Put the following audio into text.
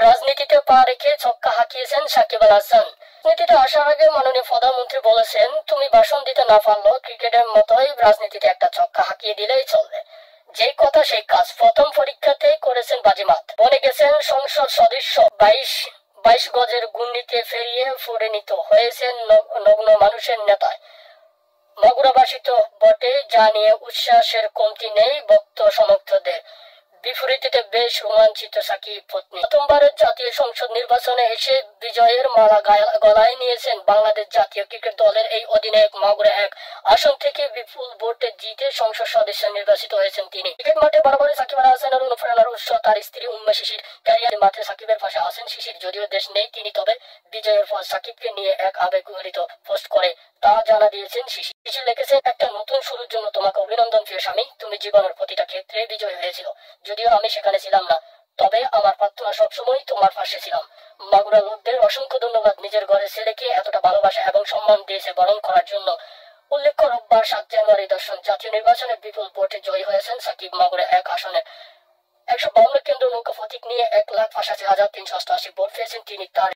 রাজনীতিতে পা রেখে ছক্কা হাঁকিয়েছেন সাকিব আল হাসান। রাজনীতিতে আসার আগে মাননীয় প্রধানমন্ত্রী বলেছেন, তুমি ভাষণ দিতে না পারলেও ক্রিকেটের মতোই রাজনীতিতে একটা ছক্কা হাঁকিয়ে দিলেই চলবে। যেই কথা সেই কাজ, প্রথম পরীক্ষাতেই করেছেন বাজিমাত, বনে গেছেন সংসদ সদস্য। 22 গজের গুন্ডিতে ফেরিয়ে পরিণত হয়েছেন নগ্ন মানুষের নেতায়। মাগুরাবাসী তো বটে, যা নিয়ে উচ্ছ্বাসের কমতি নেই ভক্ত সমর্থকদের। বিপরীতে বেশ রোমাঞ্চিত সাকিব পত্নী। প্রথমবারের জাতীয় সংসদ নির্বাচনে এসে বিজয়ের মালা গলায় নিয়েছেন বাংলাদেশ জাতীয় ক্রিকেট দলের এই অধিনায়ক। মাগুরা 1 আসন থেকে বিপুল ভোটে জিতে সংসদ সদস্য নির্বাচিত হয়েছেন তিনি। ক্রিকেট মাঠে বরাবরই সাকিব আল হাসানের অনুপ্রেরণার উৎস তার স্ত্রী উম্মে শিশির। ক্যারিয়ার মাঠে সাকিবের পাশে আছেন শিশির। যদিও দেশ নেই তিনি, তবে বিজয়ের পর সাকিবকে নিয়ে এক আবেগঘরিত পোস্ট করে তা জানা দিয়েছেন শিশির। শিশির লিখেছেন, একটা নতুন শুরুর জন্য তোমাকে অভিনন্দন প্রিয় স্বামী। তুমি জীবনের প্রতিটা ক্ষেত্রে বিজয় হয়েছিল, যদিও আমি সেখানে ছিলাম না, তবে আমার প্রার্থনা সবসময় তোমার পাশে ছিলাম। মাগুরা লোকদের অসংখ্য ধন্যবাদ নিজের ঘরের ছেলেকে এতটা ভালোবাসা এবং সম্মান দিয়েছে বরণ করার জন্য। উল্লেখ্য, রোববার 7 জানুয়ারি দর্শন জাতীয় নির্বাচনে বিপুল ভোটে জয়ী হয়েছেন সাকিব। মাগুরা 1 আসনে 152 কেন্দ্র নৌকা প্রতীক নিয়ে 1,85,388 ভোট পেয়েছেন তিনি। তার